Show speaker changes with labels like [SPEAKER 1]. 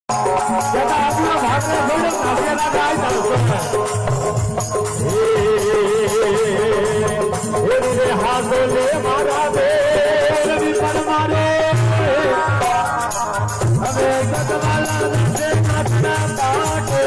[SPEAKER 1] आपला भाकरे सोडून आपल्याला काय रे हा बोले मारा दे पण मारे हमें गदवाला से कटना पाटे